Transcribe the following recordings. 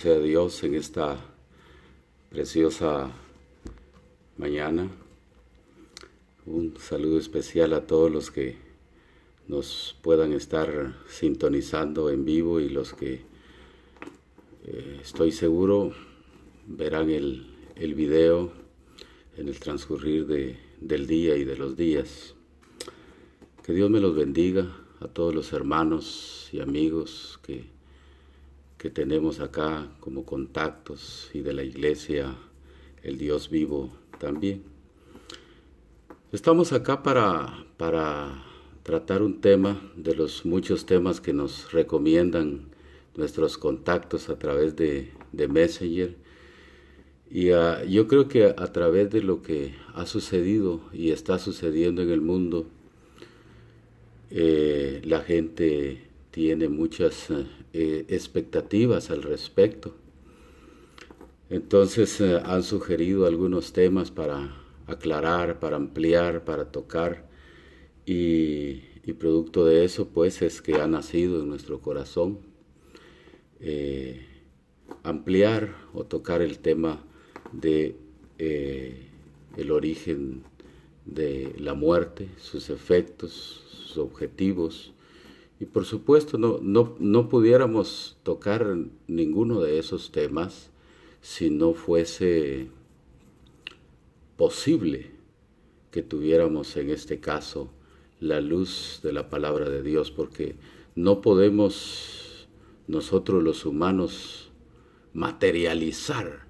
Sea Dios en esta preciosa mañana. Un saludo especial a todos los que nos puedan estar sintonizando en vivo y los que estoy seguro verán el video en el transcurrir del día y de los días. Que Dios me los bendiga a todos los hermanos y amigos que tenemos acá como contactos y de la iglesia, el Dios vivo también. Estamos acá para tratar un tema de los muchos temas que nos recomiendan nuestros contactos a través de Messenger. Y yo creo que a través de lo que ha sucedido y está sucediendo en el mundo, la gente tiene muchas expectativas al respecto. Entonces han sugerido algunos temas para aclarar, para ampliar, para tocar, y producto de eso pues es que ha nacido en nuestro corazón ampliar o tocar el tema de el origen de la muerte, sus efectos, sus objetivos. Y por supuesto no pudiéramos tocar ninguno de esos temas si no fuese posible que tuviéramos en este caso la luz de la palabra de Dios, porque no podemos nosotros los humanos materializar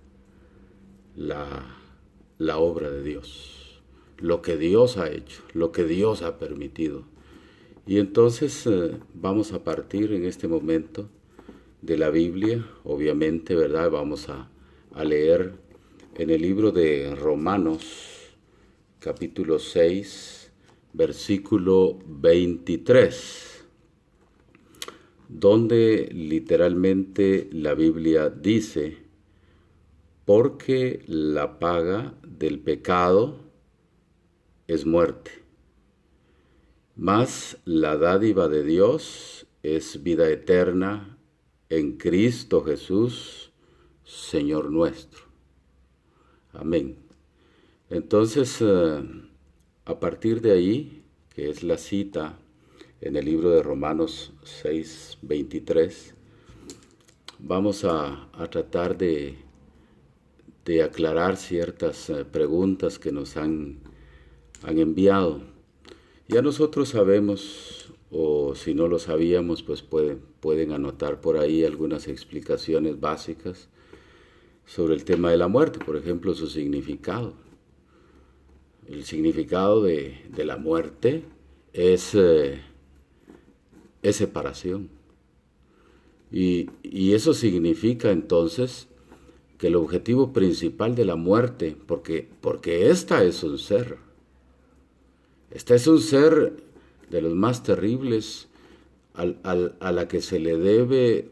la obra de Dios, lo que Dios ha hecho, lo que Dios ha permitido. Y entonces vamos a partir en este momento de la Biblia, obviamente, ¿verdad? Vamos a leer en el libro de Romanos, capítulo 6, versículo 23, donde literalmente la Biblia dice: porque la paga del pecado es muerte, mas la dádiva de Dios es vida eterna en Cristo Jesús, Señor nuestro. Amén. Entonces, a partir de ahí, que es la cita en el libro de Romanos 6:23, vamos a tratar de aclarar ciertas preguntas que nos han enviado. Ya nosotros sabemos, o si no lo sabíamos, pues pueden anotar por ahí algunas explicaciones básicas sobre el tema de la muerte, por ejemplo, su significado. El significado de la muerte es separación. Y eso significa entonces que el objetivo principal de la muerte, porque esta es un ser, este es un ser de los más terribles, a la que se le debe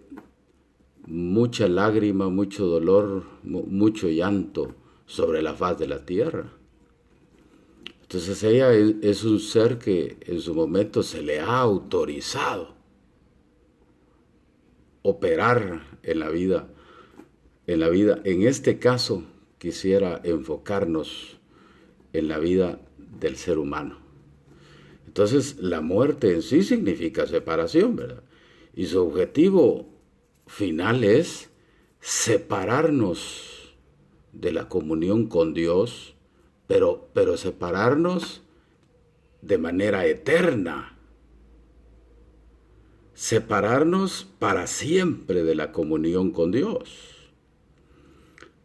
mucha lágrima, mucho dolor, mucho llanto sobre la faz de la tierra. Entonces ella es un ser que en su momento se le ha autorizado operar en la vida. En este caso quisiera enfocarnos en la vida del ser humano. Entonces, la muerte en sí significa separación, ¿verdad? Y su objetivo final es separarnos de la comunión con Dios, pero separarnos de manera eterna. Separarnos para siempre de la comunión con Dios.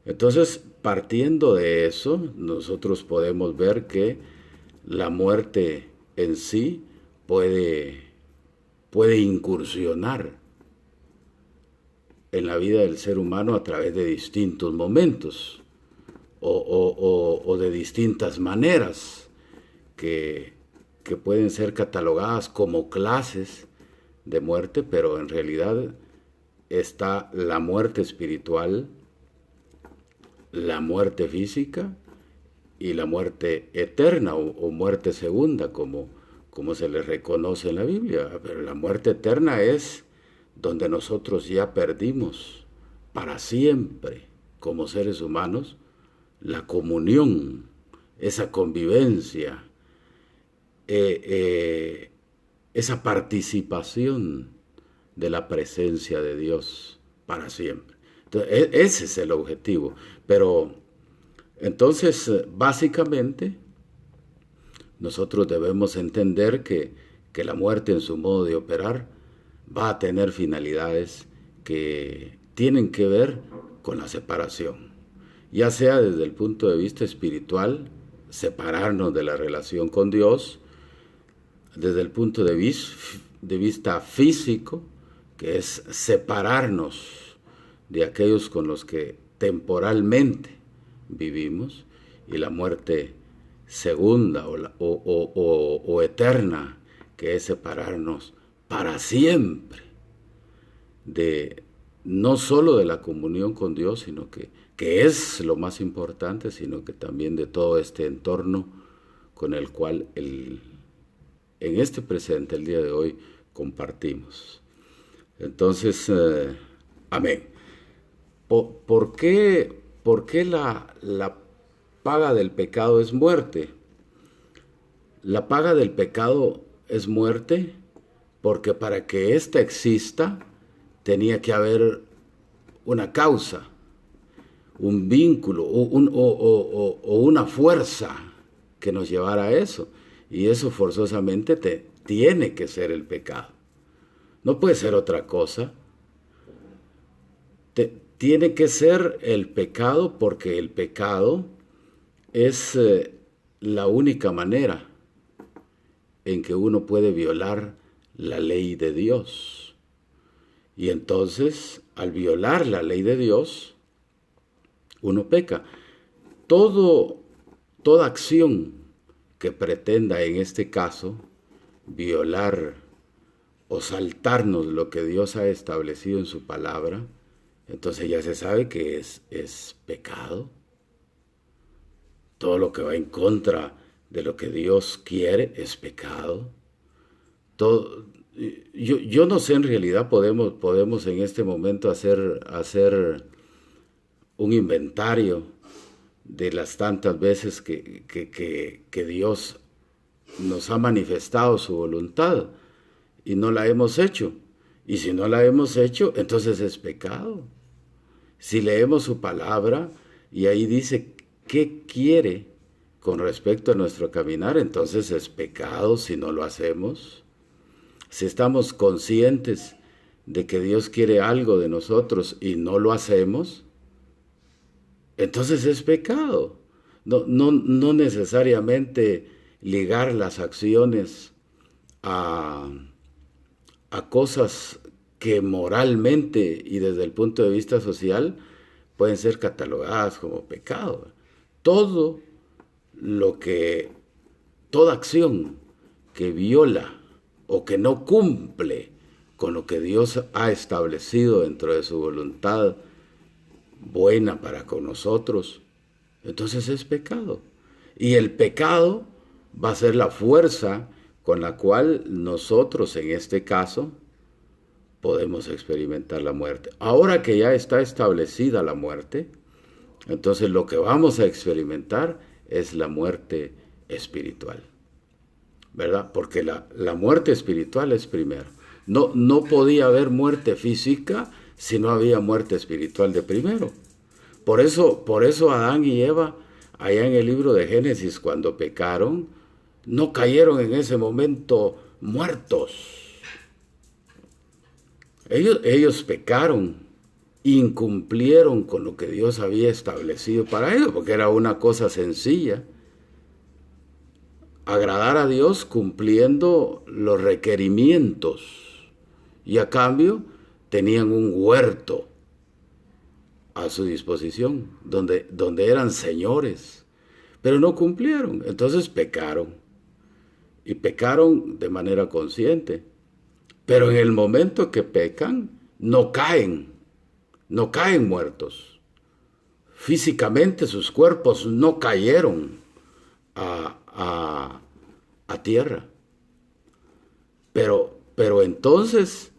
Entonces, partiendo de eso, nosotros podemos ver que la muerte en sí puede incursionar en la vida del ser humano a través de distintos momentos o de distintas maneras que pueden ser catalogadas como clases de muerte, pero en realidad está la muerte espiritual, la muerte física y la muerte eterna o muerte segunda, como se le reconoce en la Biblia. Pero la muerte eterna es donde nosotros ya perdimos para siempre como seres humanos la comunión, esa convivencia, esa participación de la presencia de Dios para siempre. Entonces, ese es el objetivo. Pero entonces, básicamente, nosotros debemos entender que la muerte en su modo de operar va a tener finalidades que tienen que ver con la separación, ya sea desde el punto de vista espiritual, separarnos de la relación con Dios, desde el punto de vista físico, que es separarnos de aquellos con los que temporalmente vivimos, y la muerte segunda o eterna, que es separarnos para siempre de no solo de la comunión con Dios, sino que es lo más importante, sino que también de todo este entorno con el cual en este presente, el día de hoy, compartimos. Entonces, amén. ¿Por qué la paga del pecado es muerte? La paga del pecado es muerte porque para que ésta exista tenía que haber una causa, un vínculo o una fuerza que nos llevara a eso. Y eso forzosamente tiene que ser el pecado. No puede ser otra cosa. Tiene que ser el pecado porque el pecado es la única manera en que uno puede violar la ley de Dios. Y entonces, al violar la ley de Dios, uno peca. Toda acción que pretenda, en este caso, violar o saltarnos lo que Dios ha establecido en su palabra, entonces ya se sabe que es pecado. Todo lo que va en contra de lo que Dios quiere es pecado. Yo no sé, en realidad podemos en este momento hacer un inventario de las tantas veces que Dios nos ha manifestado su voluntad y no la hemos hecho. Y si no la hemos hecho, entonces es pecado. Si leemos su palabra y ahí dice qué quiere con respecto a nuestro caminar, entonces es pecado si no lo hacemos. Si estamos conscientes de que Dios quiere algo de nosotros y no lo hacemos, entonces es pecado. No necesariamente ligar las acciones a cosas que moralmente y desde el punto de vista social pueden ser catalogadas como pecado. Toda acción que viola o que no cumple con lo que Dios ha establecido dentro de su voluntad buena para con nosotros, entonces es pecado. Y el pecado va a ser la fuerza con la cual nosotros, en este caso, podemos experimentar la muerte. Ahora que ya está establecida la muerte, entonces lo que vamos a experimentar es la muerte espiritual, ¿verdad? Porque la muerte espiritual es primero. No podía haber muerte física si no había muerte espiritual de primero. Por eso Adán y Eva, allá en el libro de Génesis, cuando pecaron, no cayeron en ese momento muertos. Ellos pecaron, incumplieron con lo que Dios había establecido para ellos, porque era una cosa sencilla. Agradar a Dios cumpliendo los requerimientos. Y a cambio tenían un huerto a su disposición, donde eran señores, pero no cumplieron, entonces pecaron, y pecaron de manera consciente, pero en el momento que pecan, no caen muertos, físicamente sus cuerpos no cayeron a tierra, pero entonces,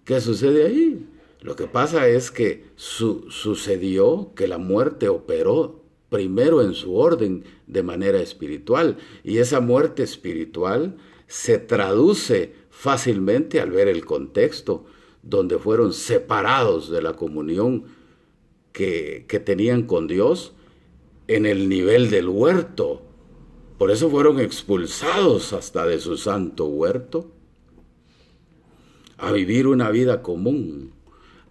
¿qué sucede ahí? Lo que pasa es que sucedió que la muerte operó primero en su orden de manera espiritual, y esa muerte espiritual se traduce fácilmente al ver el contexto, donde fueron separados de la comunión que tenían con Dios en el nivel del huerto. Por eso fueron expulsados hasta de su santo huerto a vivir una vida común,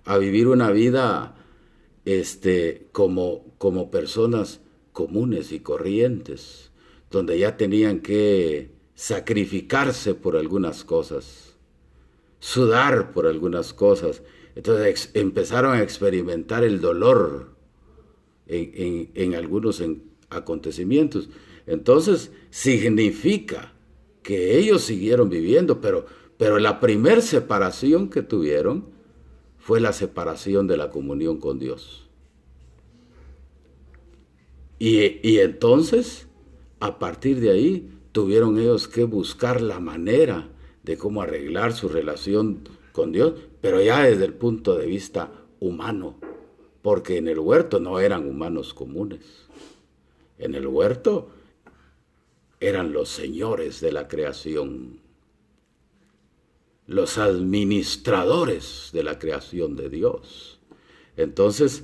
a vivir una vida como personas comunes y corrientes, donde ya tenían que sacrificarse por algunas cosas, sudar por algunas cosas. Entonces empezaron a experimentar el dolor en algunos acontecimientos. Entonces significa que ellos siguieron viviendo, pero la primer separación que tuvieron fue la separación de la comunión con Dios. Y entonces, a partir de ahí, tuvieron ellos que buscar la manera de cómo arreglar su relación con Dios, pero ya desde el punto de vista humano, porque en el huerto no eran humanos comunes. En el huerto eran los señores de la creación, los administradores de la creación de Dios. Entonces,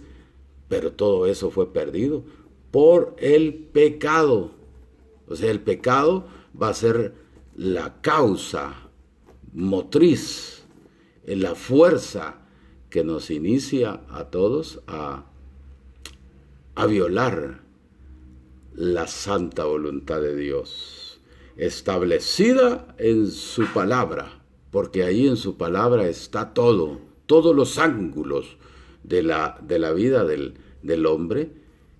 pero todo eso fue perdido por el pecado. O sea, el pecado va a ser la causa motriz, la fuerza que nos inicia a todos a violar la santa voluntad de Dios, establecida en su palabra, porque ahí en su palabra está todo, todos los ángulos de la vida del hombre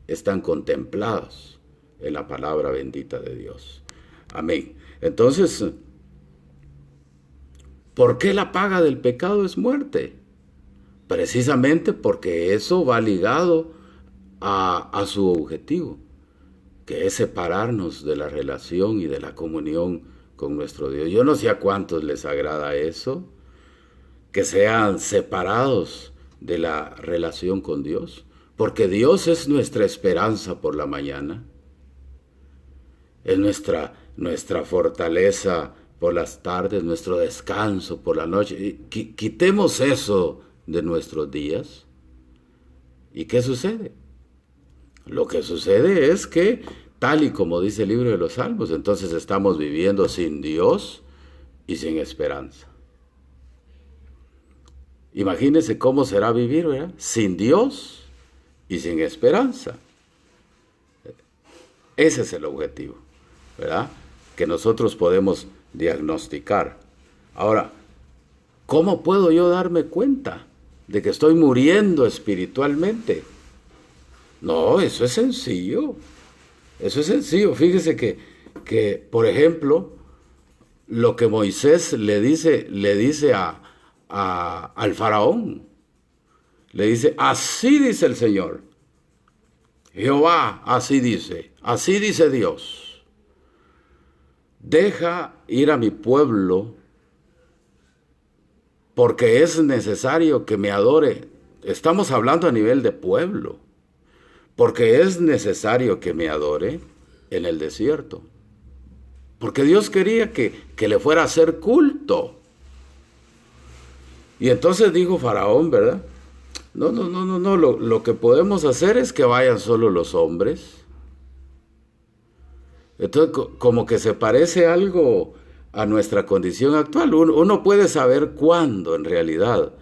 están contemplados en la palabra bendita de Dios. Amén. Entonces, ¿por qué la paga del pecado es muerte? Precisamente porque eso va ligado a su objetivo, que es separarnos de la relación y de la comunión con nuestro Dios. Yo no sé a cuántos les agrada eso, que sean separados de la relación con Dios, porque Dios es nuestra esperanza por la mañana, es nuestra fortaleza por las tardes, nuestro descanso por la noche. Quitemos eso de nuestros días, ¿y qué sucede? Lo que sucede es que, tal y como dice el libro de los Salmos, entonces estamos viviendo sin Dios y sin esperanza. Imagínense cómo será vivir, ¿verdad? Sin Dios y sin esperanza. Ese es el objetivo, ¿verdad? Que nosotros podemos diagnosticar. Ahora, ¿cómo puedo yo darme cuenta de que estoy muriendo espiritualmente? No, eso es sencillo. Eso es sencillo. Fíjese que por ejemplo, lo que Moisés le dice al faraón, le dice, así dice el Señor, Jehová, así dice Dios, deja ir a mi pueblo, porque es necesario que me adore. Estamos hablando a nivel de pueblo, porque es necesario que me adore en el desierto. Porque Dios quería que le fuera a hacer culto. Y entonces dijo Faraón, ¿verdad? No, lo que podemos hacer es que vayan solo los hombres. Entonces, como que se parece algo a nuestra condición actual. Uno puede saber cuándo en realidad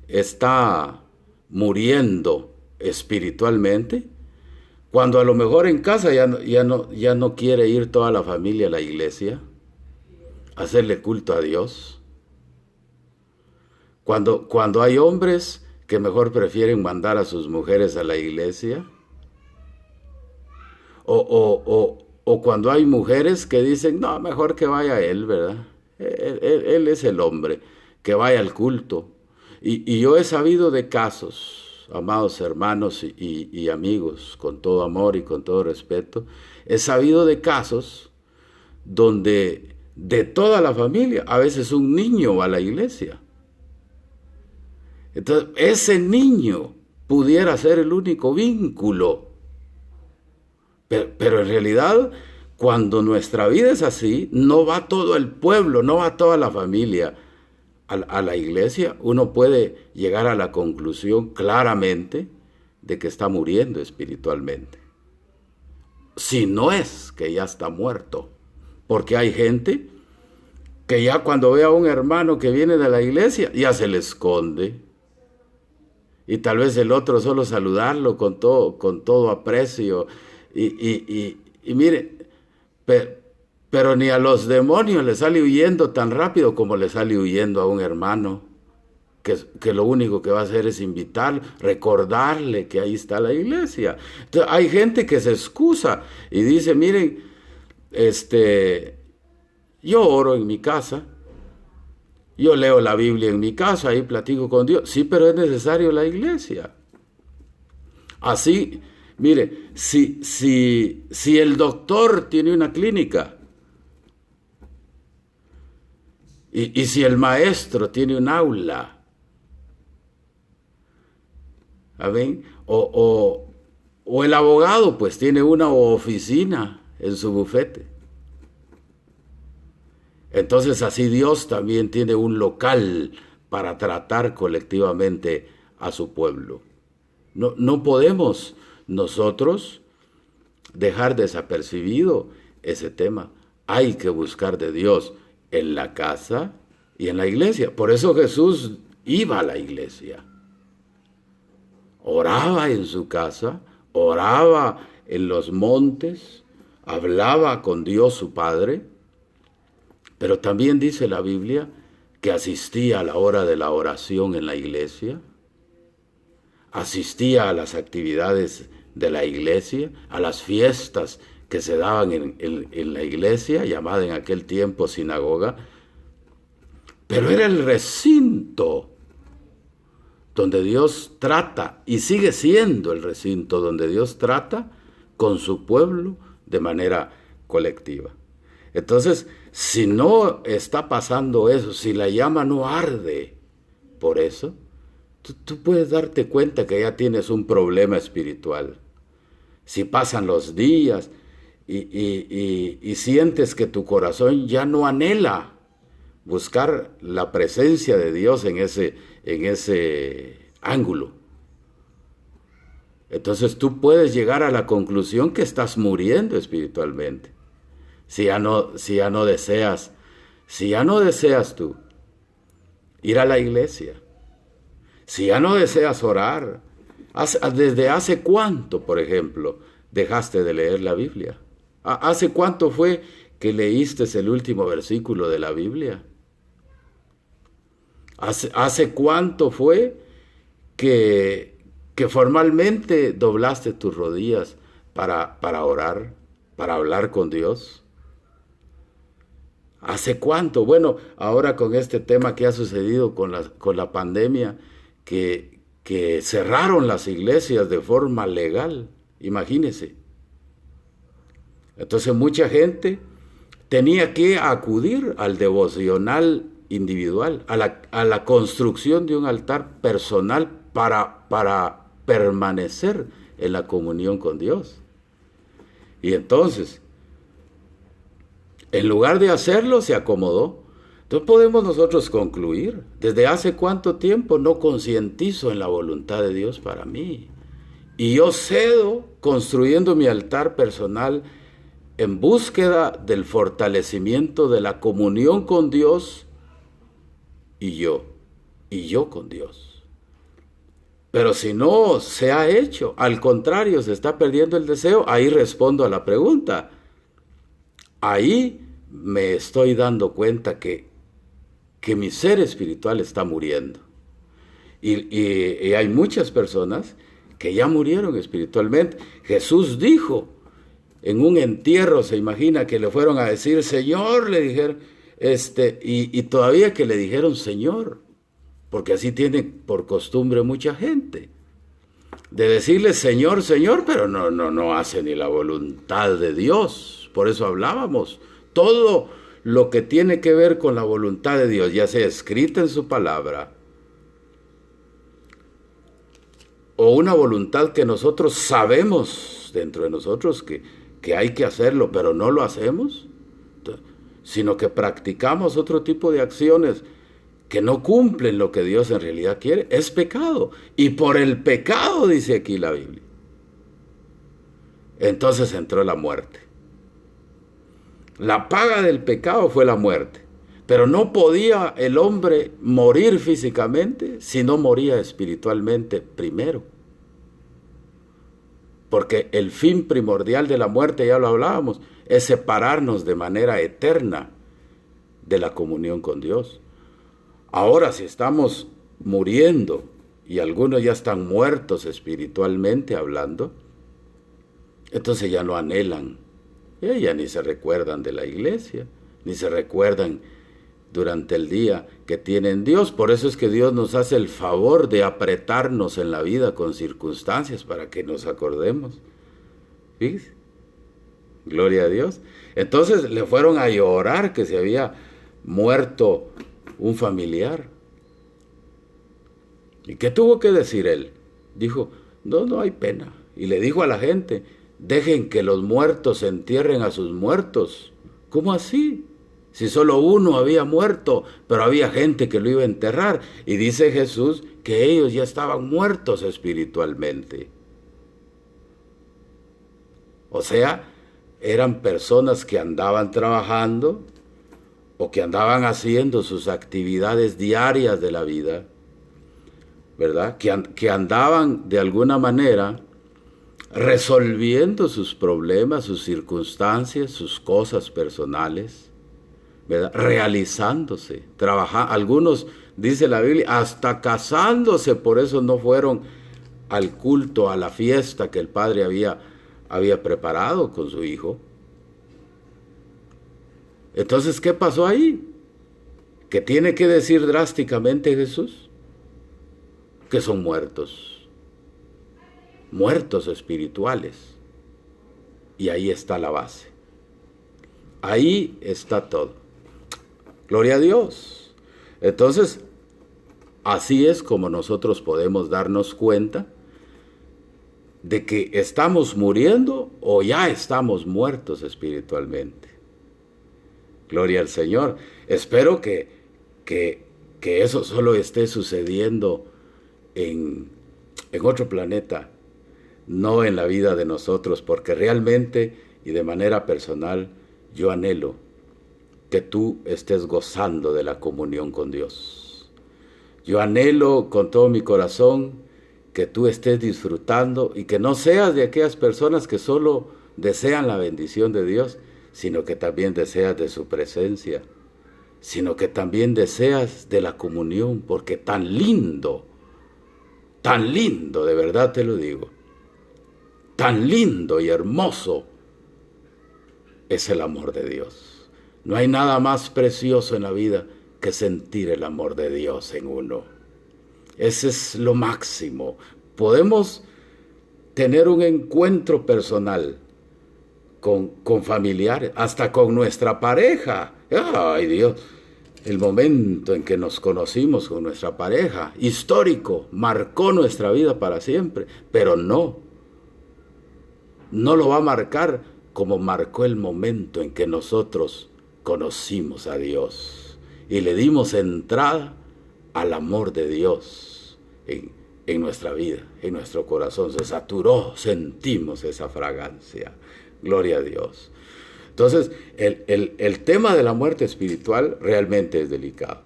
está muriendo espiritualmente, cuando a lo mejor en casa ya no quiere ir toda la familia a la iglesia, a hacerle culto a Dios. Cuando hay hombres que mejor prefieren mandar a sus mujeres a la iglesia, o cuando hay mujeres que dicen, no, mejor que vaya él, ¿verdad? Él es el hombre, que vaya al culto. Y yo he sabido de casos, amados hermanos y amigos, con todo amor y con todo respeto, he sabido de casos donde de toda la familia, a veces un niño va a la iglesia. Entonces, ese niño pudiera ser el único vínculo. Pero en realidad, cuando nuestra vida es así, no va todo el pueblo, no va toda la familia a la iglesia. Uno puede llegar a la conclusión claramente de que está muriendo espiritualmente. Si no es que ya está muerto. Porque hay gente que ya cuando ve a un hermano que viene de la iglesia, ya se le esconde. Y tal vez el otro solo saludarlo con todo aprecio. Y mire, pero ni a los demonios le sale huyendo tan rápido como le sale huyendo a un hermano, que lo único que va a hacer es invitarlo, recordarle que ahí está la iglesia. Entonces, hay gente que se excusa y dice, miren, yo oro en mi casa, yo leo la Biblia en mi casa, ahí platico con Dios. Sí, pero es necesario la iglesia. Así, mire, si el doctor tiene una clínica y si el maestro tiene un aula, ¿saben? O el abogado pues tiene una oficina en su bufete. Entonces así Dios también tiene un local para tratar colectivamente a su pueblo. No podemos nosotros dejar desapercibido ese tema. Hay que buscar de Dios en la casa y en la iglesia. Por eso Jesús iba a la iglesia. Oraba en su casa, oraba en los montes, hablaba con Dios su Padre, pero también dice la Biblia que asistía a la hora de la oración en la iglesia, asistía a las actividades de la iglesia, a las fiestas que se daban en la iglesia, llamada en aquel tiempo sinagoga, pero era el recinto donde Dios trata, y sigue siendo el recinto donde Dios trata con su pueblo de manera colectiva. Entonces, si no está pasando eso, si la llama no arde por eso, tú puedes darte cuenta que ya tienes un problema espiritual. Si pasan los días y sientes que tu corazón ya no anhela buscar la presencia de Dios en ese ángulo, entonces tú puedes llegar a la conclusión que estás muriendo espiritualmente. Si ya no deseas tú ir a la iglesia, si ya no deseas orar, ¿desde hace cuánto, por ejemplo, dejaste de leer la Biblia? ¿Hace cuánto fue que leíste el último versículo de la Biblia? ¿Hace cuánto fue que formalmente doblaste tus rodillas para orar, para hablar con Dios? ¿Hace cuánto? Bueno, ahora con este tema que ha sucedido con la pandemia, que cerraron las iglesias de forma legal, imagínense. Entonces mucha gente tenía que acudir al devocional individual, a la construcción de un altar personal para permanecer en la comunión con Dios. Y entonces, en lugar de hacerlo, se acomodó. Entonces podemos nosotros concluir, ¿desde hace cuánto tiempo no concientizo en la voluntad de Dios para mí? Y yo cedo construyendo mi altar personal en búsqueda del fortalecimiento de la comunión con Dios y yo con Dios. Pero si no se ha hecho, al contrario, se está perdiendo el deseo, ahí respondo a la pregunta. Ahí me estoy dando cuenta que mi ser espiritual está muriendo. Y hay muchas personas que ya murieron espiritualmente. Jesús dijo, en un entierro, se imagina que le fueron a decir, Señor, le dijeron, y todavía que le dijeron Señor, porque así tiene por costumbre mucha gente, de decirle Señor, Señor, pero no hace ni la voluntad de Dios. Por eso hablábamos, todo lo que tiene que ver con la voluntad de Dios, ya sea escrita en su palabra, o una voluntad que nosotros sabemos dentro de nosotros que hay que hacerlo, pero no lo hacemos, sino que practicamos otro tipo de acciones que no cumplen lo que Dios en realidad quiere, es pecado. Y por el pecado, dice aquí la Biblia, entonces entró la muerte. La paga del pecado fue la muerte. Pero no podía el hombre morir físicamente si no moría espiritualmente primero. Porque el fin primordial de la muerte, ya lo hablábamos, es separarnos de manera eterna de la comunión con Dios. Ahora, si estamos muriendo y algunos ya están muertos espiritualmente hablando, entonces ya no anhelan, ya ni se recuerdan de la iglesia, ni se recuerdan durante el día que tienen Dios. Por eso es que Dios nos hace el favor de apretarnos en la vida con circunstancias para que nos acordemos. ¿Fíjese? Gloria a Dios. Entonces le fueron a llorar que se había muerto un familiar. ¿Y qué tuvo que decir él? Dijo, no hay pena. Y le dijo a la gente, dejen que los muertos entierren a sus muertos. ¿Cómo así? Si solo uno había muerto, pero había gente que lo iba a enterrar. Y dice Jesús que ellos ya estaban muertos espiritualmente. O sea, eran personas que andaban trabajando o que andaban haciendo sus actividades diarias de la vida, ¿verdad? Que andaban de alguna manera resolviendo sus problemas, sus circunstancias, sus cosas personales, ¿verdad? Realizándose, trabajando. Algunos, dice la Biblia, hasta casándose, por eso no fueron al culto, a la fiesta que el padre había preparado con su hijo. Entonces, ¿qué pasó ahí? ¿Qué tiene que decir drásticamente Jesús? Que son muertos espirituales. Y ahí está la base. Ahí está todo. Gloria a Dios. Entonces, así es como nosotros podemos darnos cuenta de que estamos muriendo o ya estamos muertos espiritualmente. Gloria al Señor. Espero que eso solo esté sucediendo en otro planeta, no en la vida de nosotros, porque realmente y de manera personal yo anhelo que tú estés gozando de la comunión con Dios. Yo anhelo con todo mi corazón que tú estés disfrutando y que no seas de aquellas personas que solo desean la bendición de Dios, sino que también deseas de su presencia, sino que también deseas de la comunión, porque tan lindo, de verdad te lo digo, tan lindo y hermoso es el amor de Dios. No hay nada más precioso en la vida que sentir el amor de Dios en uno. Ese es lo máximo. Podemos tener un encuentro personal con familiares, hasta con nuestra pareja. ¡Ay, Dios! El momento en que nos conocimos con nuestra pareja, histórico, marcó nuestra vida para siempre, pero no lo va a marcar como marcó el momento en que nosotros conocimos a Dios y le dimos entrada al amor de Dios en nuestra vida, en nuestro corazón. Se saturó, sentimos esa fragancia. Gloria a Dios. Entonces, el tema de la muerte espiritual realmente es delicado.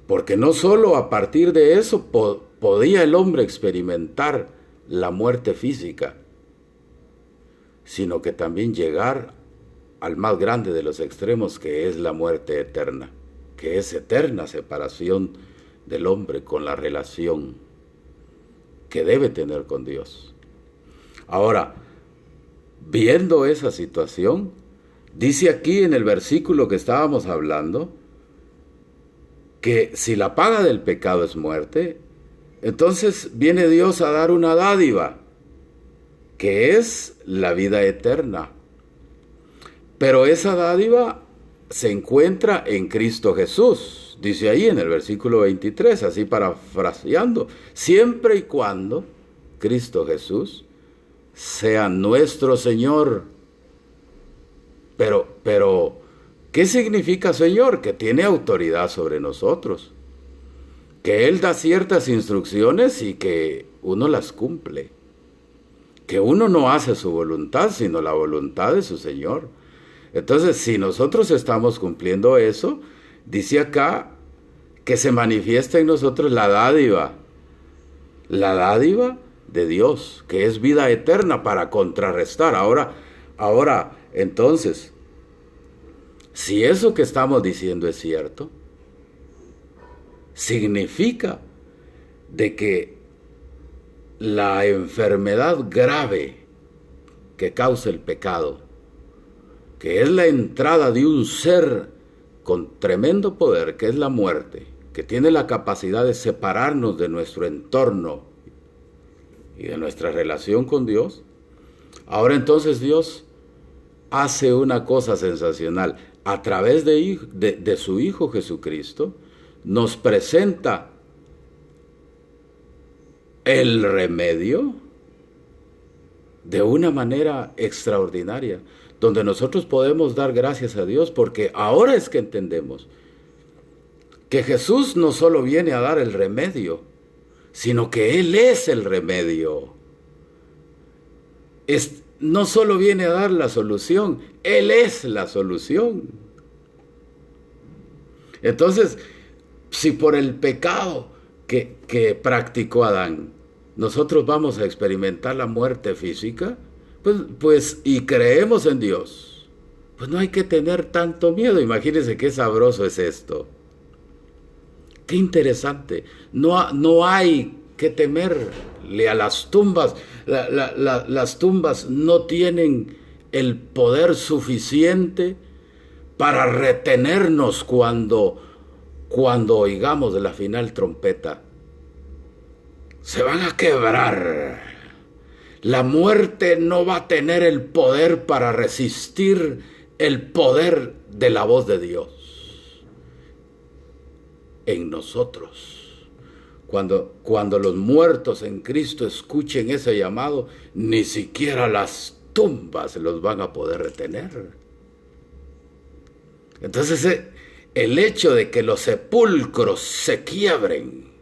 Porque no solo a partir de eso podía el hombre experimentar la muerte física, sino que también llegar al más grande de los extremos, que es la muerte eterna, que es eterna separación del hombre con la relación que debe tener con Dios. Ahora, viendo esa situación, dice aquí en el versículo que estábamos hablando, que si la paga del pecado es muerte, entonces viene Dios a dar una dádiva, que es la vida eterna. Pero esa dádiva se encuentra en Cristo Jesús. Dice ahí en el versículo 23, así parafraseando, siempre y cuando Cristo Jesús sea nuestro Señor. Pero, ¿qué significa Señor? Que tiene autoridad sobre nosotros, que Él da ciertas instrucciones y que uno las cumple, que uno no hace su voluntad, sino la voluntad de su Señor. Entonces, si nosotros estamos cumpliendo eso, dice acá que se manifiesta en nosotros la dádiva de Dios, que es vida eterna para contrarrestar. Ahora, entonces, si eso que estamos diciendo es cierto, significa de que la enfermedad grave que causa el pecado, que es la entrada de un ser con tremendo poder, que es la muerte, que tiene la capacidad de separarnos de nuestro entorno y de nuestra relación con Dios, ahora entonces Dios hace una cosa sensacional. A través de su Hijo Jesucristo, nos presenta el remedio de una manera extraordinaria, donde nosotros podemos dar gracias a Dios, porque ahora es que entendemos que Jesús no solo viene a dar el remedio, sino que Él es el remedio. No solo viene a dar la solución, Él es la solución. Entonces, si por el pecado que practicó Adán, nosotros vamos a experimentar la muerte física, pues y creemos en Dios, pues no hay que tener tanto miedo. Imagínense qué sabroso es esto. Qué interesante. No hay que temerle a las tumbas. Las tumbas no tienen el poder suficiente para retenernos cuando oigamos de la final trompeta. Se van a quebrar. La muerte no va a tener el poder para resistir el poder de la voz de Dios en nosotros. Cuando los muertos en Cristo escuchen ese llamado, ni siquiera las tumbas los van a poder retener. Entonces, el hecho de que los sepulcros se quiebren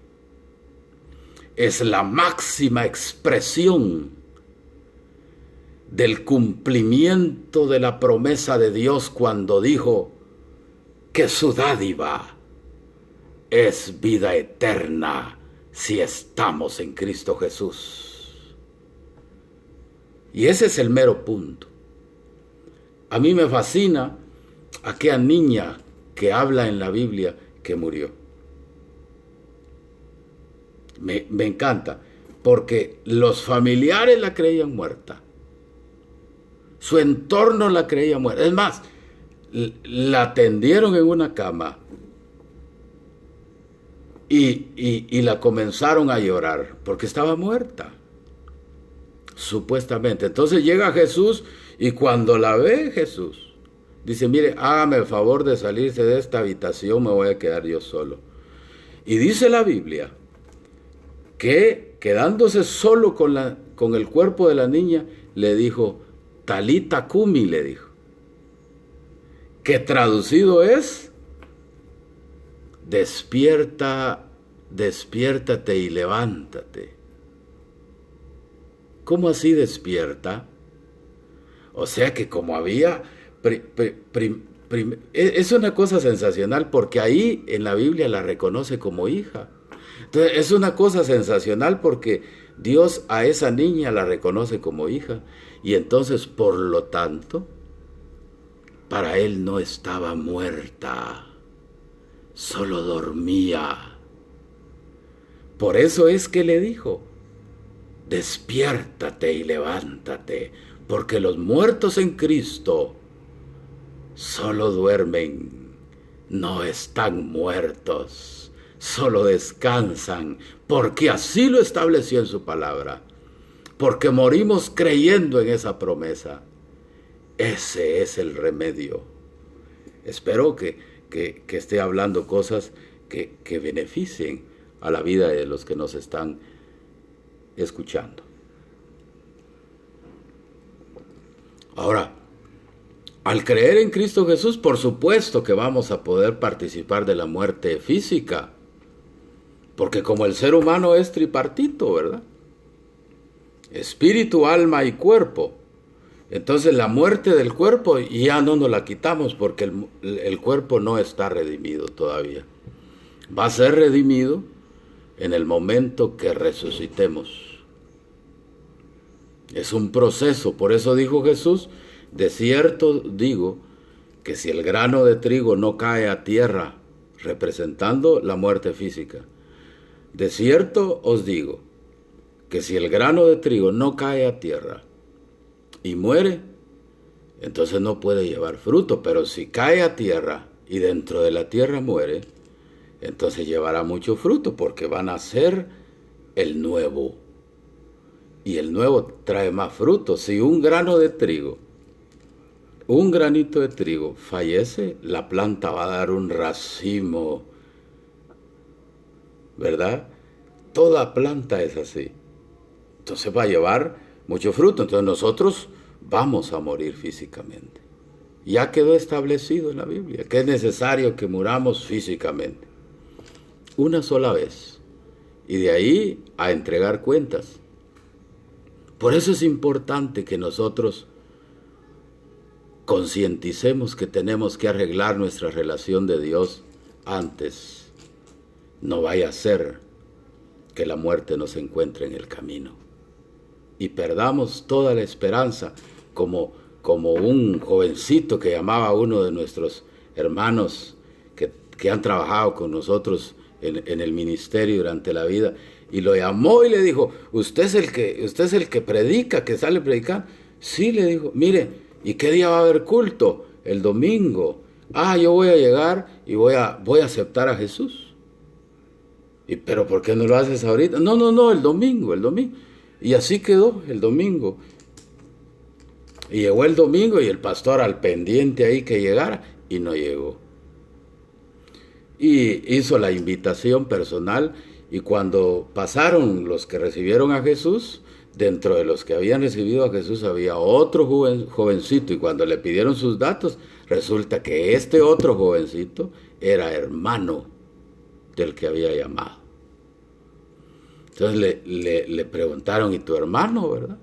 es la máxima expresión del cumplimiento de la promesa de Dios cuando dijo que su dádiva es vida eterna si estamos en Cristo Jesús. Y ese es el mero punto. A mí me fascina aquella niña que habla en la Biblia que murió. Me encanta, porque los familiares la creían muerta. Su entorno la creía muerta. Es más, la atendieron en una cama y la comenzaron a llorar porque estaba muerta, supuestamente. Entonces llega Jesús y cuando la ve Jesús, dice, mire, hágame el favor de salirse de esta habitación, me voy a quedar yo solo. Y dice la Biblia que quedándose solo con el cuerpo de la niña, le dijo, Talita Cumi, le dijo, que traducido es, despierta, despiértate y levántate. ¿Cómo así despierta? O sea que como había... es una cosa sensacional porque ahí en la Biblia la reconoce como hija. Entonces es una cosa sensacional porque Dios a esa niña la reconoce como hija y entonces por lo tanto para él no estaba muerta, solo dormía. Por eso es que le dijo, despiértate y levántate, porque los muertos en Cristo solo duermen, no están muertos, solo descansan, porque así lo estableció en su palabra, porque morimos creyendo en esa promesa. Ese es el remedio. Espero que esté hablando cosas que beneficien a la vida de los que nos están escuchando. Ahora, al creer en Cristo Jesús, por supuesto que vamos a poder participar de la muerte física, porque como el ser humano es tripartito, ¿verdad? Espíritu, alma y cuerpo. Entonces la muerte del cuerpo ya no nos la quitamos porque el cuerpo no está redimido todavía. Va a ser redimido en el momento que resucitemos. Es un proceso, por eso dijo Jesús, de cierto digo que si el grano de trigo no cae a tierra, representando la muerte física, de cierto os digo que si el grano de trigo no cae a tierra y muere, entonces no puede llevar fruto, pero si cae a tierra y dentro de la tierra muere, entonces llevará mucho fruto porque van a ser el nuevo. Y el nuevo trae más fruto. Si un granito de trigo fallece, la planta va a dar un racimo, ¿verdad? Toda planta es así. Entonces va a llevar mucho fruto. Entonces nosotros vamos a morir físicamente. Ya quedó establecido en la Biblia que es necesario que muramos físicamente. Una sola vez. Y de ahí a entregar cuentas. Por eso es importante que nosotros concienticemos que tenemos que arreglar nuestra relación de Dios antes. No vaya a ser que la muerte nos encuentre en el camino y perdamos toda la esperanza, como un jovencito que llamaba a uno de nuestros hermanos que han trabajado con nosotros en el ministerio durante la vida, y lo llamó y le dijo, usted es el que predica, que sale a predicar. Sí, le dijo, mire, ¿y qué día va a haber culto? El domingo. Yo voy a llegar y voy a aceptar a Jesús. ¿Pero por qué no lo haces ahorita? No, el domingo. Y así quedó el domingo. Y llegó el domingo y el pastor al pendiente ahí que llegara y no llegó. Y hizo la invitación personal, y cuando pasaron los que recibieron a Jesús, dentro de los que habían recibido a Jesús había otro jovencito, y cuando le pidieron sus datos, resulta que este otro jovencito era hermano del que había llamado. Entonces le preguntaron, ¿y tu hermano, verdad?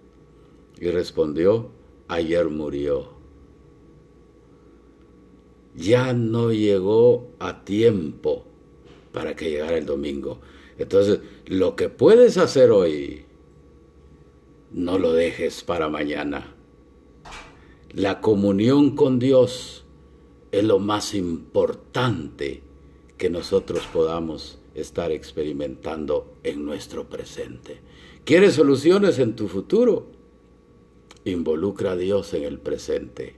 Y respondió, ayer murió. Ya no llegó a tiempo para que llegara el domingo. Entonces, lo que puedes hacer hoy, no lo dejes para mañana. La comunión con Dios es lo más importante que nosotros podamos estar experimentando en nuestro presente. ¿Quieres soluciones en tu futuro? Involucra a Dios en el presente.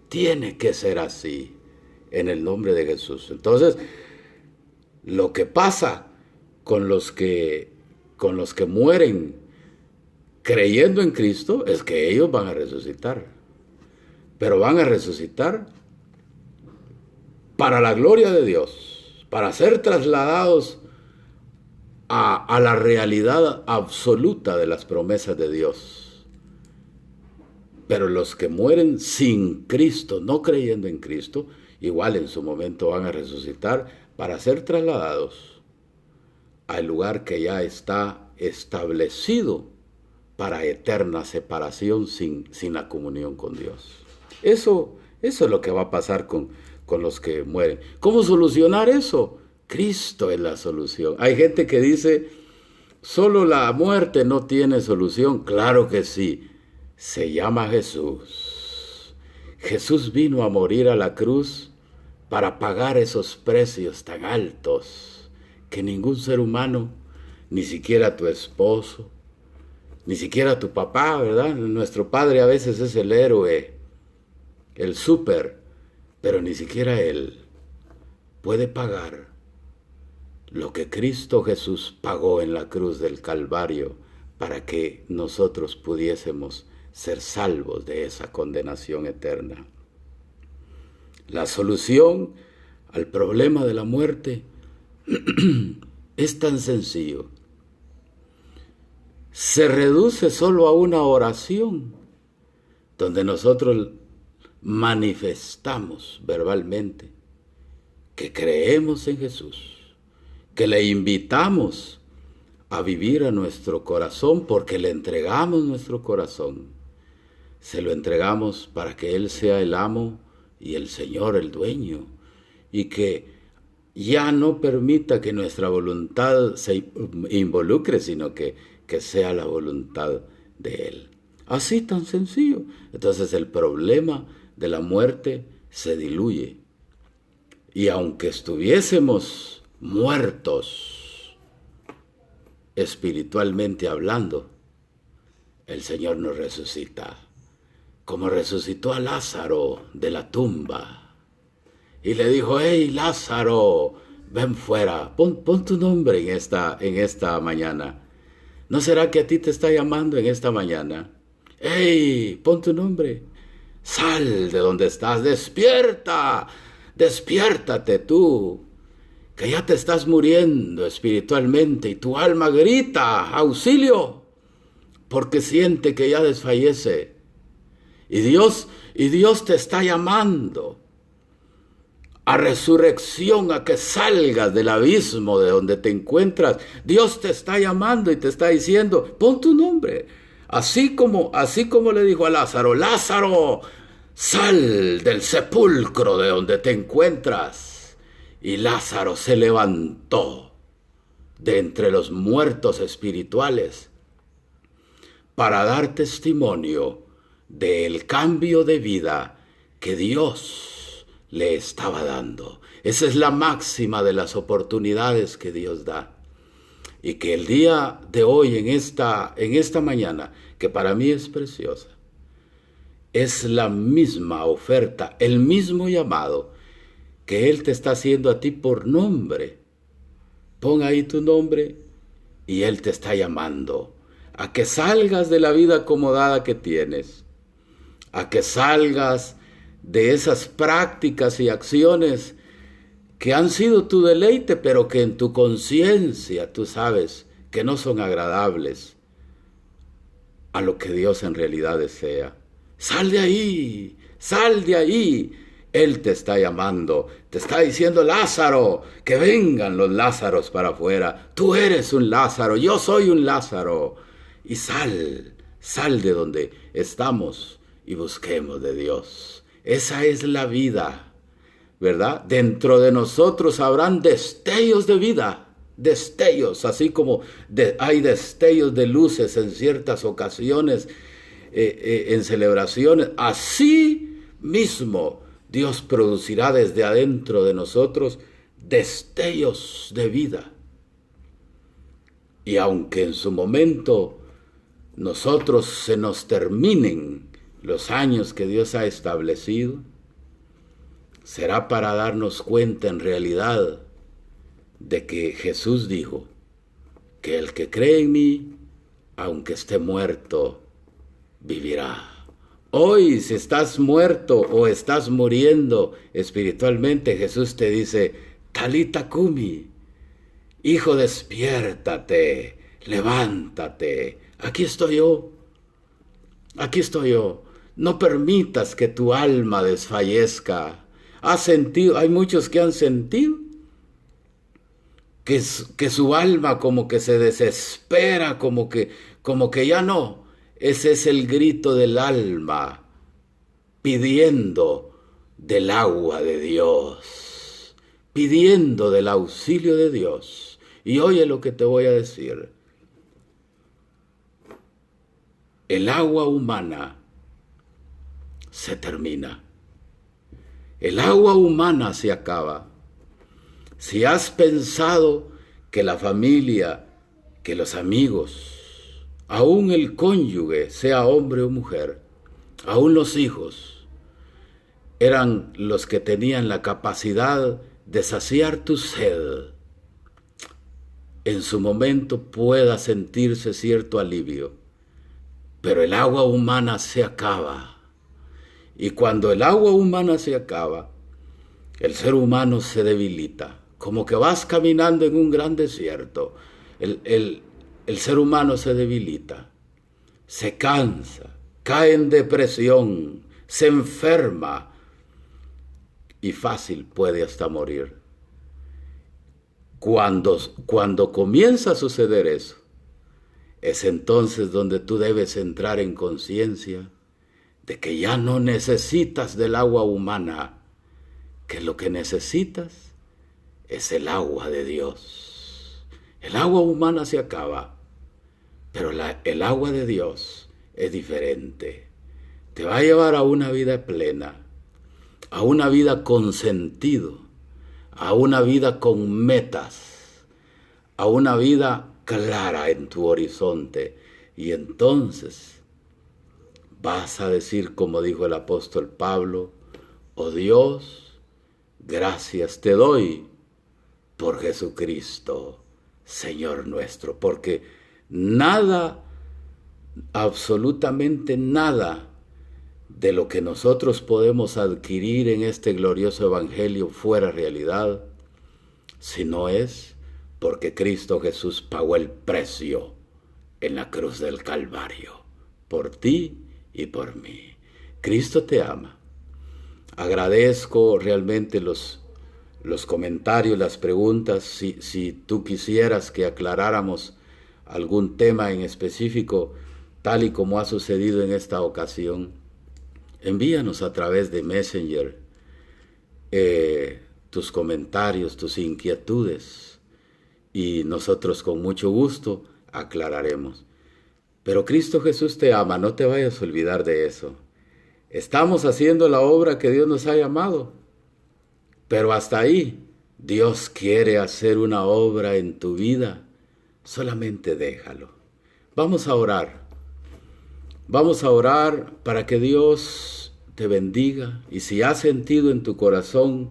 Tiene que ser así, en el nombre de Jesús. Entonces, lo que pasa con los que mueren creyendo en Cristo es que ellos van a resucitar. Pero van a resucitar para la gloria de Dios, para ser trasladados a la realidad absoluta de las promesas de Dios. Pero los que mueren sin Cristo, no creyendo en Cristo, igual en su momento van a resucitar para ser trasladados al lugar que ya está establecido para eterna separación sin la comunión con Dios. Eso es lo que va a pasar con los que mueren. ¿Cómo solucionar eso? Cristo es la solución. Hay gente que dice, solo la muerte no tiene solución. Claro que sí. Se llama Jesús. Jesús vino a morir a la cruz para pagar esos precios tan altos que ningún ser humano, ni siquiera tu esposo, ni siquiera tu papá, ¿verdad? Nuestro padre a veces es el héroe, el súper, pero ni siquiera él puede pagar lo que Cristo Jesús pagó en la cruz del Calvario para que nosotros pudiésemos ser salvos de esa condenación eterna. La solución al problema de la muerte es tan sencillo. Se reduce solo a una oración donde nosotros manifestamos verbalmente que creemos en Jesús, que le invitamos a vivir a nuestro corazón porque le entregamos nuestro corazón. Se lo entregamos para que Él sea el amo y el Señor, el dueño, y que ya no permita que nuestra voluntad se involucre, sino que sea la voluntad de Él. Así tan sencillo. Entonces el problema de la muerte se diluye. Y aunque estuviésemos muertos espiritualmente hablando, el Señor nos resucita, como resucitó a Lázaro de la tumba. Y le dijo: hey, Lázaro, ven fuera, pon tu nombre en esta mañana. ¿No será que a ti te está llamando en esta mañana? hey, pon tu nombre. Sal de donde estás, despierta, despiértate tú, que ya te estás muriendo espiritualmente y tu alma grita auxilio, porque siente que ya desfallece. Y Dios te está llamando a resurrección, a que salgas del abismo de donde te encuentras. Dios te está llamando y te está diciendo: pon tu nombre. Así como le dijo a Lázaro: Lázaro, sal del sepulcro de donde te encuentras. Y Lázaro se levantó de entre los muertos espirituales para dar testimonio del cambio de vida que Dios le estaba dando. Esa es la máxima de las oportunidades que Dios da. Y que el día de hoy, en esta mañana, que para mí es preciosa, es la misma oferta, el mismo llamado que Él te está haciendo a ti por nombre. Pon ahí tu nombre y Él te está llamando a que salgas de la vida acomodada que tienes, a que salgas de esas prácticas y acciones que han sido tu deleite, pero que en tu conciencia tú sabes que no son agradables a lo que Dios en realidad desea. Sal de ahí, sal de ahí. Él te está llamando, te está diciendo: Lázaro, que vengan los Lázaros para afuera. Tú eres un Lázaro, yo soy un Lázaro. Y sal de donde estamos y busquemos de Dios. Esa es la vida, ¿verdad? Dentro de nosotros habrán destellos de vida, destellos, así como hay destellos de luces en ciertas ocasiones, en celebraciones. Así mismo Dios producirá desde adentro de nosotros destellos de vida. Y aunque en su momento nosotros se nos terminen los años que Dios ha establecido, será para darnos cuenta en realidad de que Jesús dijo que el que cree en mí, aunque esté muerto, vivirá. Hoy, si estás muerto o estás muriendo espiritualmente, Jesús te dice: Talita cumi, hijo, despiértate, levántate, aquí estoy yo, aquí estoy yo. No permitas que tu alma desfallezca. Hay muchos que han sentido que su alma como que se desespera, como que ya no. Ese es el grito del alma pidiendo del agua de Dios, pidiendo del auxilio de Dios. Y oye lo que te voy a decir: el agua humana se termina. El agua humana se acaba. Si has pensado que la familia, que los amigos, aún el cónyuge, sea hombre o mujer, aún los hijos, eran los que tenían la capacidad de saciar tu sed, en su momento pueda sentirse cierto alivio. Pero el agua humana se acaba. Y cuando el agua humana se acaba, El ser humano se debilita, como que vas caminando en un gran desierto. El ser humano se debilita, se cansa, cae en depresión, se enferma y fácil puede hasta morir. Cuando comienza a suceder eso, es entonces donde tú debes entrar en conciencia de que ya no necesitas del agua humana, que lo que necesitas es el agua de Dios. El agua humana se acaba, pero el agua de Dios es diferente. Te va a llevar a una vida plena, a una vida con sentido, a una vida con metas, a una vida clara en tu horizonte. Y entonces vas a decir, como dijo el apóstol Pablo: oh Dios, gracias te doy por Jesucristo, Señor nuestro, porque nada, absolutamente nada de lo que nosotros podemos adquirir en este glorioso evangelio fuera realidad, si no es porque Cristo Jesús pagó el precio en la cruz del Calvario, por ti y por mí. Cristo te ama. Agradezco realmente los comentarios, las preguntas. Si tú quisieras que aclaráramos algún tema en específico, tal y como ha sucedido en esta ocasión, envíanos a través de Messenger tus comentarios, tus inquietudes, y nosotros con mucho gusto aclararemos. Pero Cristo Jesús te ama, no te vayas a olvidar de eso. Estamos haciendo la obra que Dios nos ha llamado, pero hasta ahí. Dios quiere hacer una obra en tu vida, solamente déjalo. Vamos a orar. Vamos a orar para que Dios te bendiga, y si has sentido en tu corazón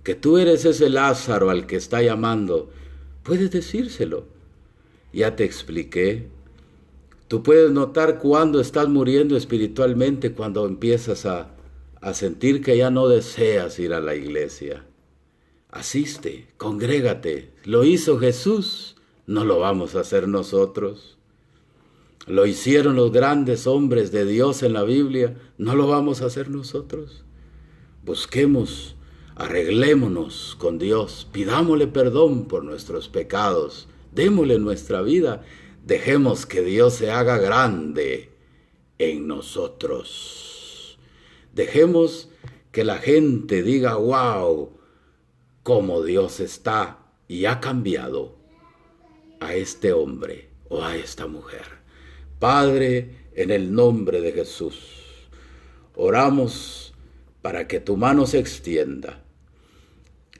que tú eres ese Lázaro al que está llamando, puedes decírselo. Ya te expliqué. Tú puedes notar cuando estás muriendo espiritualmente, cuando empiezas a sentir que ya no deseas ir a la iglesia. Asiste, congrégate. Lo hizo Jesús, no lo vamos a hacer nosotros. Lo hicieron los grandes hombres de Dios en la Biblia, no lo vamos a hacer nosotros. Busquemos, arreglémonos con Dios, pidámosle perdón por nuestros pecados, démosle nuestra vida. Dejemos que Dios se haga grande en nosotros. Dejemos que la gente diga: wow, cómo Dios está y ha cambiado a este hombre o a esta mujer. Padre, en el nombre de Jesús, oramos para que tu mano se extienda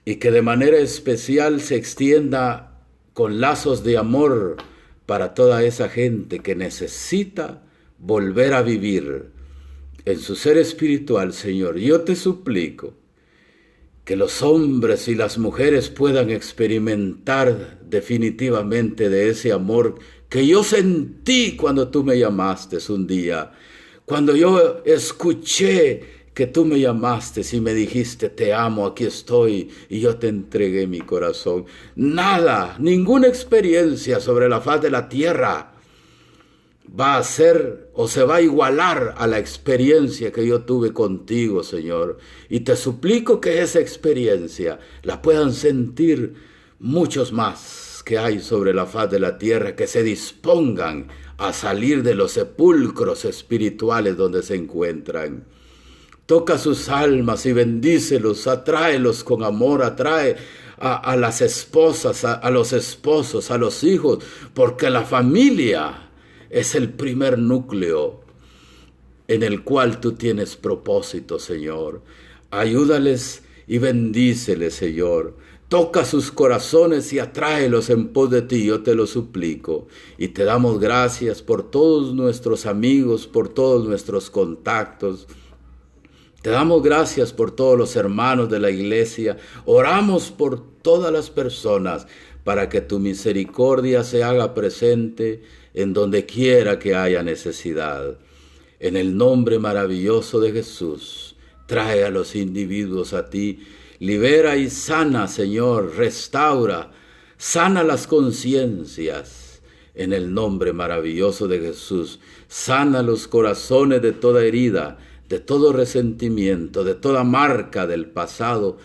y que de manera especial se extienda con lazos de amor para toda esa gente que necesita volver a vivir en su ser espiritual, Señor. Yo te suplico que los hombres y las mujeres puedan experimentar definitivamente de ese amor que yo sentí cuando tú me llamaste un día, cuando yo escuché que tú me llamaste y me dijiste: te amo, aquí estoy, y yo te entregué mi corazón. Nada, ninguna experiencia sobre la faz de la tierra va a ser o se va a igualar a la experiencia que yo tuve contigo, Señor. Y te suplico que esa experiencia la puedan sentir muchos más que hay sobre la faz de la tierra, que se dispongan a salir de los sepulcros espirituales donde se encuentran. Toca sus almas y bendícelos, atráelos con amor, atrae a las esposas, a los esposos, a los hijos, porque la familia es el primer núcleo en el cual tú tienes propósito, Señor. Ayúdales y bendíceles, Señor. Toca sus corazones y atráelos en pos de ti, yo te lo suplico. Y te damos gracias por todos nuestros amigos, por todos nuestros contactos. Te damos gracias por todos los hermanos de la iglesia. Oramos por todas las personas para que tu misericordia se haga presente en donde quiera que haya necesidad. En el nombre maravilloso de Jesús, trae a los individuos a ti, Libera y sana, Señor, restaura, sana las conciencias. En el nombre maravilloso de Jesús, sana los corazones de toda herida, de todo resentimiento, de toda marca del pasado,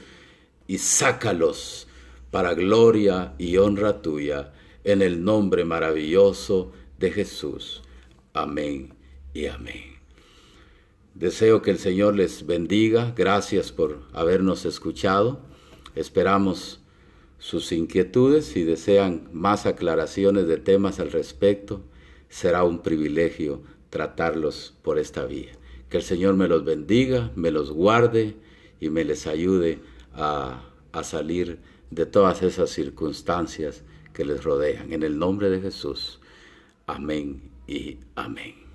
y sácalos para gloria y honra tuya, en el nombre maravilloso de Jesús. Amén y amén. Deseo que el Señor les bendiga. Gracias por habernos escuchado. Esperamos sus inquietudes. Si desean más aclaraciones de temas al respecto, será un privilegio tratarlos por esta vía. Que el Señor me los bendiga, me los guarde y me les ayude a salir de todas esas circunstancias que les rodean. En el nombre de Jesús. Amén y amén.